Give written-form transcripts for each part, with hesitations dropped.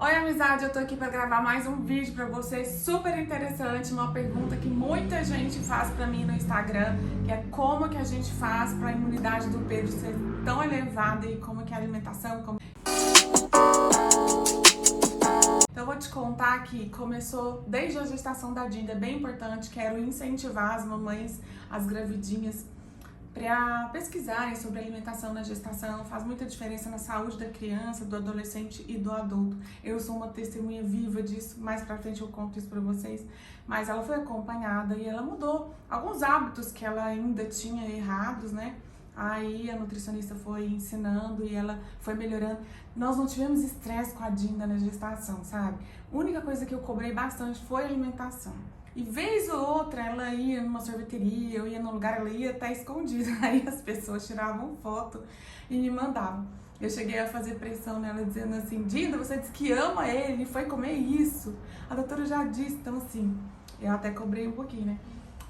Oi, amizade, eu tô aqui pra gravar mais um vídeo pra vocês, super interessante, uma pergunta que muita gente faz pra mim no Instagram, que é como que a gente faz pra imunidade do Pedro ser tão elevada e como que é a alimentação. Então eu vou te contar que começou desde a gestação da Dinda, é bem importante, quero incentivar as mamães, as gravidinhas, para pesquisarem sobre alimentação na gestação. Faz muita diferença na saúde da criança, do adolescente e do adulto. Eu sou uma testemunha viva disso, mais pra frente eu conto isso pra vocês, mas ela foi acompanhada e ela mudou alguns hábitos que ela ainda tinha errados, né? Aí a nutricionista foi ensinando e ela foi melhorando. Nós não tivemos estresse com a Dinda na gestação, sabe? A única coisa que eu cobrei bastante foi a alimentação. E vez ou outra ela ia numa sorveteria, eu ia num lugar, ela ia até escondida. Aí as pessoas tiravam foto e me mandavam. Eu cheguei a fazer pressão nela dizendo assim: Dinda, você disse que ama ele, foi comer isso. A doutora já disse, então assim, eu até cobrei um pouquinho, né?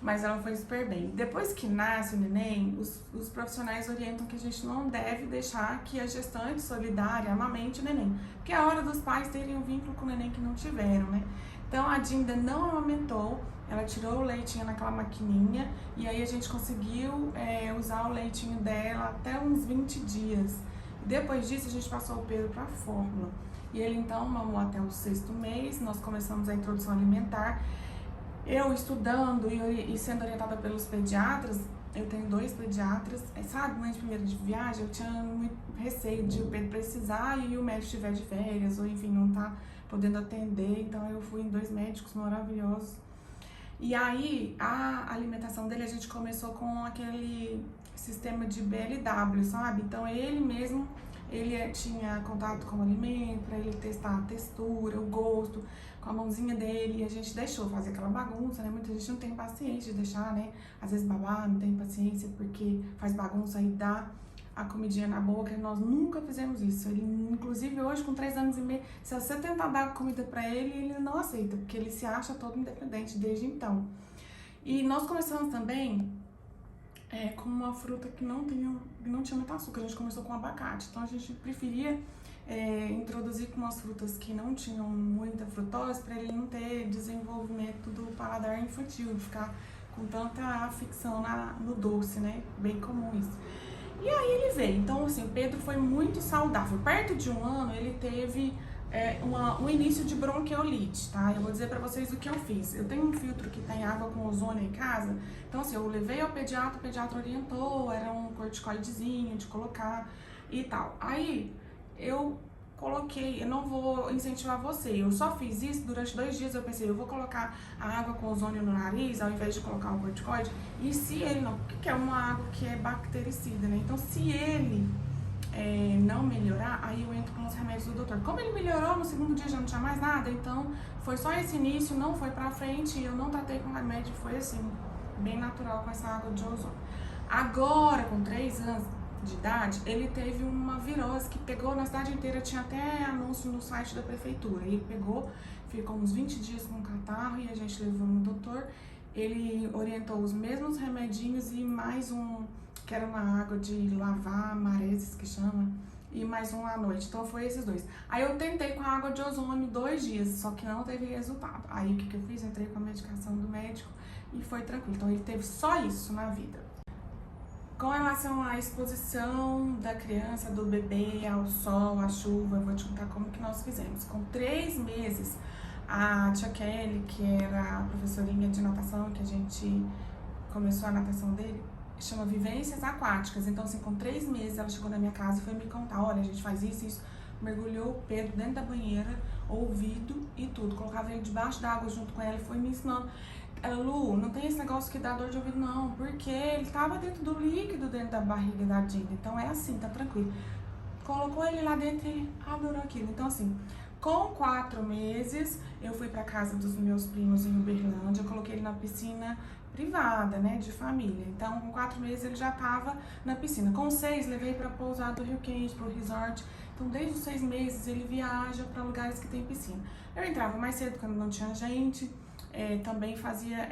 Mas ela foi super bem. Depois que nasce o neném, os profissionais orientam que a gente não deve deixar que a gestante solidária amamente o neném. Porque é a hora dos pais terem um vínculo com o neném que não tiveram, né? Então a Dinda não amamentou, ela tirou o leitinho naquela maquininha e aí a gente conseguiu usar o leitinho dela até uns 20 dias. E depois disso a gente passou o Pedro para a fórmula. E ele então mamou até o 6º mês, nós começamos a introdução alimentar. Eu estudando e sendo orientada pelos pediatras, eu tenho 2 pediatras, sabe, mãe de primeira de viagem, eu tinha muito receio de o Pedro precisar e o médico estiver de férias, ou enfim, não tá podendo atender, então eu fui em 2 médicos maravilhosos. E aí, a alimentação dele, a gente começou com aquele sistema de BLW, sabe? Então ele mesmo, ele tinha contato com o alimento, para ele testar a textura, o gosto, com a mãozinha dele, e a gente deixou fazer aquela bagunça, né? Muita gente não tem paciência de deixar, né? Às vezes babar, não tem paciência porque faz bagunça e dá a comidinha na boca, e nós nunca fizemos isso. Ele, inclusive hoje, com 3 anos e meio, se você tentar dar comida pra ele, ele não aceita, porque ele se acha todo independente desde então. E nós começamos também com uma fruta que não tinha muito açúcar, a gente começou com abacate, então a gente preferia introduzir com umas frutas que não tinham muita frutose, para ele não ter desenvolvimento do paladar infantil, ficar com tanta afecção no doce, né? Bem comum isso. E aí ele veio. Então, assim, o Pedro foi muito saudável. Perto de 1 ano, ele teve um início de bronquiolite, tá? Eu vou dizer pra vocês o que eu fiz. Eu tenho um filtro que tem água com ozônio em casa. Então, assim, eu levei ao pediatra, o pediatra orientou, era um corticoidezinho de colocar e tal. Aí, eu coloquei, eu não vou incentivar você, eu só fiz isso durante 2 dias, eu pensei, eu vou colocar a água com ozônio no nariz, ao invés de colocar o corticoide, e se ele não, porque é uma água que é bactericida, né, então se ele não melhorar, aí eu entro com os remédios do doutor. Como ele melhorou, no 2º dia já não tinha mais nada, então foi só esse início, não foi pra frente, eu não tratei com remédio, foi assim, bem natural com essa água de ozônio. Agora, com 3 anos de idade, ele teve uma virose que pegou na cidade inteira, tinha até anúncio no site da prefeitura. Ele pegou, ficou uns 20 dias com catarro e a gente levou no doutor. Ele orientou os mesmos remedinhos e mais um, que era uma água de lavar, maresis que chama, e mais um à noite. Então foi esses 2. Aí eu tentei com a água de ozônio 2 dias, só que não teve resultado. Aí o que eu fiz? Entrei com a medicação do médico e foi tranquilo. Então ele teve só isso na vida. Com relação à exposição da criança, do bebê ao sol, à chuva, eu vou te contar como que nós fizemos. Com 3 meses, a tia Kelly, que era a professorinha de natação, que a gente começou a natação dele, chama Vivências Aquáticas. Então, assim, com 3 meses, ela chegou na minha casa e foi me contar, olha, a gente faz isso, isso. Mergulhou o Pedro dentro da banheira, ouvido e tudo. Colocava ele debaixo d'água junto com ela e foi me ensinando. Lu, não tem esse negócio que dá dor de ouvido não, porque ele tava dentro do líquido dentro da barriga da Dinda, então é assim, tá tranquilo. Colocou ele lá dentro e ele adorou aquilo. Então assim, com 4 meses, eu fui pra casa dos meus primos em Uberlândia, coloquei ele na piscina privada, né, de família. Então, com 4 meses ele já tava na piscina. Com 6, levei pra pousada do Rio Quente, pro resort. Então, desde os 6 meses, ele viaja pra lugares que tem piscina. Eu entrava mais cedo, quando não tinha gente. Também fazia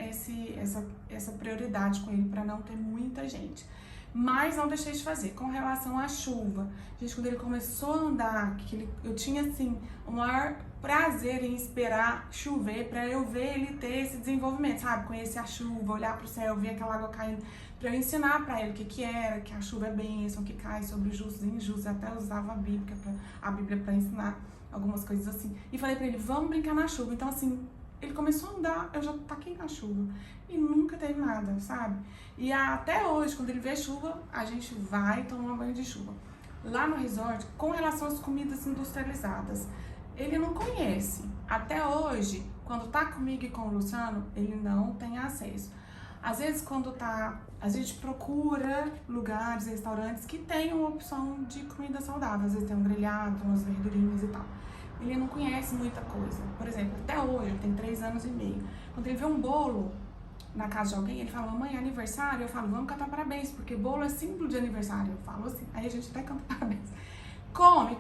essa prioridade com ele para não ter muita gente. Mas não deixei de fazer. Com relação à chuva, gente, quando ele começou a andar, eu tinha assim o maior prazer em esperar chover pra eu ver ele ter esse desenvolvimento, sabe? Conhecer a chuva, olhar pro céu, ver aquela água caindo, pra eu ensinar pra ele o que era, que a chuva é bênção, que cai sobre justos e injustos. Eu até usava a Bíblia pra ensinar algumas coisas assim. E falei pra ele, vamos brincar na chuva. Então assim, ele começou a andar, eu já taquei na chuva. E nunca teve nada, sabe? E até hoje, quando ele vê chuva, a gente vai tomar banho de chuva. Lá no resort, com relação às comidas industrializadas, ele não conhece. Até hoje, quando tá comigo e com o Luciano, ele não tem acesso. Às vezes, a gente procura lugares, restaurantes que tenham opção de comida saudável. Às vezes tem um grelhado, umas verdurinhas e tal. Ele não conhece muita coisa. Por exemplo, até hoje, ele tem 3 anos e meio. Quando ele vê um bolo na casa de alguém, ele fala, mamãe, é aniversário? Eu falo, vamos cantar parabéns, porque bolo é símbolo de aniversário. Eu falo assim, aí a gente até canta parabéns. Come,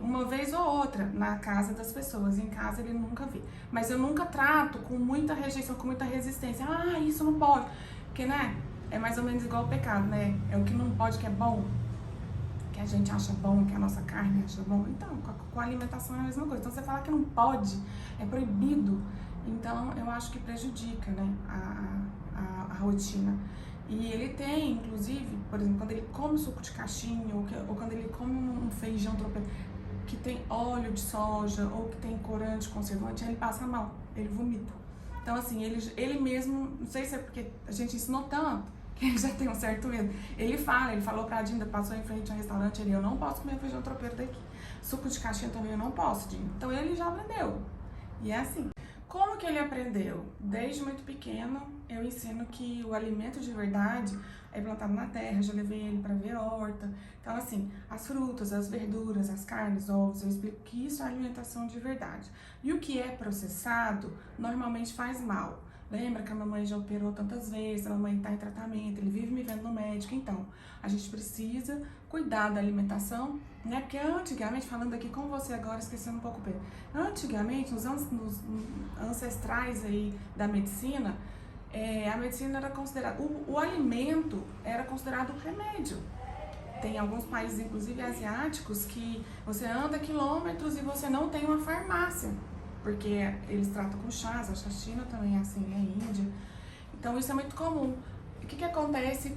uma vez ou outra, na casa das pessoas. Em casa ele nunca vê. Mas eu nunca trato com muita rejeição, com muita resistência. Ah, isso não pode. Porque, né, é mais ou menos igual o pecado, né? É o que não pode que é bom. Que a gente acha bom, que a nossa carne acha bom. Então, com a alimentação é a mesma coisa. Então, você falar que não pode, é proibido. Então, eu acho que prejudica, né, a rotina. E ele tem, inclusive, por exemplo, quando ele come suco de caixinha, ou quando ele come um feijão tropeiro que tem óleo de soja, ou que tem corante, conservante, ele passa mal, ele vomita. Então, assim, ele mesmo, não sei se é porque a gente ensinou tanto, que ele já tem um certo medo. Ele falou pra Dinda, passou em frente a um restaurante, eu não posso comer feijão tropeiro daqui. Suco de caixinha também eu não posso, Dinda. Então, ele já aprendeu. E é assim. Como que ele aprendeu? Desde muito pequeno, eu ensino que o alimento de verdade é plantado na terra, já levei ele para ver horta. Então, assim, as frutas, as verduras, as carnes, ovos, eu explico que isso é alimentação de verdade. E o que é processado, normalmente faz mal. Lembra que a mamãe já operou tantas vezes, a mamãe está em tratamento, ele vive me vendo no médico. Então, a gente precisa cuidar da alimentação, né? Porque antigamente, falando aqui com você agora, esquecendo um pouco o Pedro, antigamente, nos ancestrais aí da medicina, a medicina era considerada, o alimento era considerado remédio. Tem alguns países, inclusive asiáticos, que você anda quilômetros e você não tem uma farmácia. Porque eles tratam com chás, acho que a China também é assim, a Índia. Então isso é muito comum. O que acontece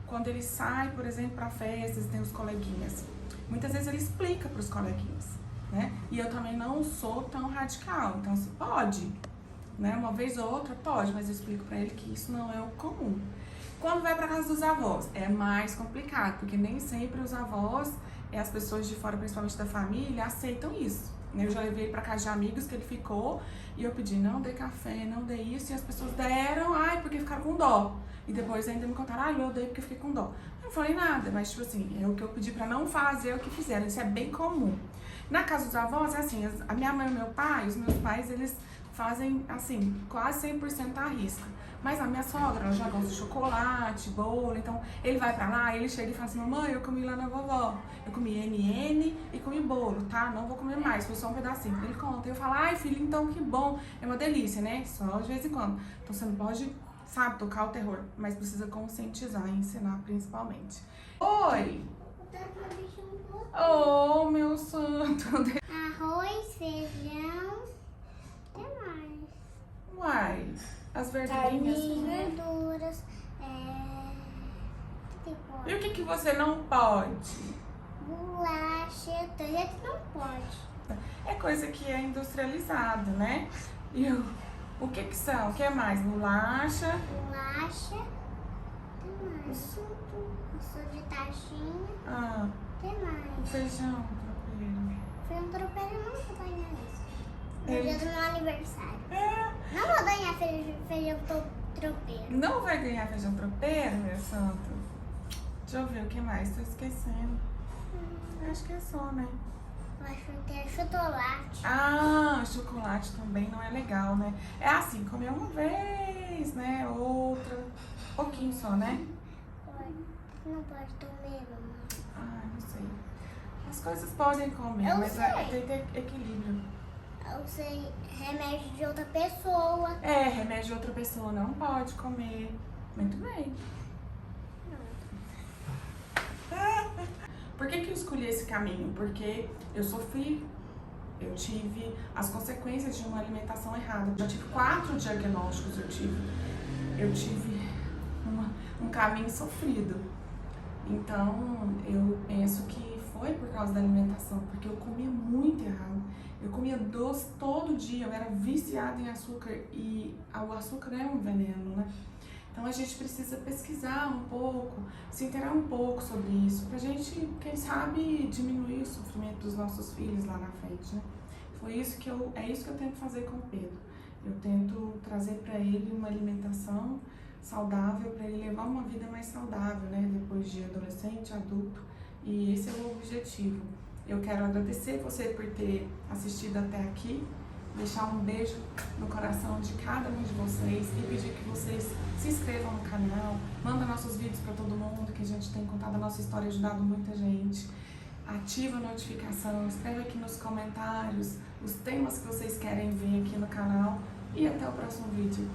quando ele sai, por exemplo, para festas, tem os coleguinhas? Muitas vezes ele explica para os coleguinhas, né? E eu também não sou tão radical, então assim, pode, né? Uma vez ou outra pode, mas eu explico para ele que isso não é o comum. Quando vai para casa dos avós, é mais complicado, porque nem sempre os avós e as pessoas de fora, principalmente da família, aceitam isso. Eu já levei ele pra casa de amigos que ele ficou e eu pedi, não dê café, não dê isso, e as pessoas deram, porque ficaram com dó. E depois ainda me contaram, eu dei porque eu fiquei com dó. Eu não falei nada, mas tipo assim, é o que eu pedi pra não fazer, é o que fizeram, isso é bem comum. Na casa dos avós, é assim, a minha mãe e o meu pai, os meus pais, eles fazem, assim, quase 100% à risca. Mas a minha sogra, ela já gosta de chocolate, bolo, então ele vai pra lá, ele chega e fala assim, mamãe, eu comi lá na vovó, eu comi NN e comi bolo, tá? Não vou comer mais, foi só um pedacinho. Ele conta, eu falo, ai filho, então que bom, é uma delícia, né? Só de vez em quando. Então você não pode, sabe, tocar o terror, mas precisa conscientizar e ensinar principalmente. Oi! Oh, meu santo! Arroz, feijão, o que mais? Uai, as verdurinhas. Verduras, E o que você não pode? bolacha, gente não pode. É coisa que é industrializada, né? E o que são? O que é mais? Bolacha? Bolacha, o que mais? Suco de taxinha, Ah, o que mais? feijão tropeiro. Feijão tropeiro, eu não vou ganhar isso. No Ele- dia do meu aniversário. É, Não vou ganhar feijão tropeiro. não vai ganhar feijão tropeiro, meu santo? Deixa eu ver o que mais, tô esquecendo. Acho que é só, né? Eu acho que é chocolate. Ah, chocolate também não é legal, né? É assim, comer uma vez, né? Outra, pouquinho só, né? Não pode comer, mamãe. Ah, não sei. As coisas podem comer, Eu mas sei. tem que ter equilíbrio. Eu sei remédio de outra pessoa. É, remédio de outra pessoa não pode comer. Muito bem. Por que eu escolhi esse caminho? Porque eu sofri, eu tive as consequências de uma alimentação errada. Eu já tive 4 diagnósticos, eu tive um caminho sofrido. Então, eu penso que foi por causa da alimentação, porque eu comia muito errado. Eu comia doce todo dia, eu era viciada em açúcar e o açúcar é um veneno, né? Então a gente precisa pesquisar um pouco, se inteirar um pouco sobre isso, pra gente, quem sabe, diminuir o sofrimento dos nossos filhos lá na frente, né? É isso que eu tento fazer com o Pedro. Eu tento trazer pra ele uma alimentação saudável, para ele levar uma vida mais saudável, né? Depois de adolescente, adulto, e esse é o objetivo. Eu quero agradecer você por ter assistido até aqui, deixar um beijo no coração de cada um de vocês e pedir que vocês se inscrevam no canal, manda nossos vídeos para todo mundo, que a gente tem contado a nossa história e ajudado muita gente. Ativa a notificação, escreve aqui nos comentários os temas que vocês querem ver aqui no canal e até o próximo vídeo.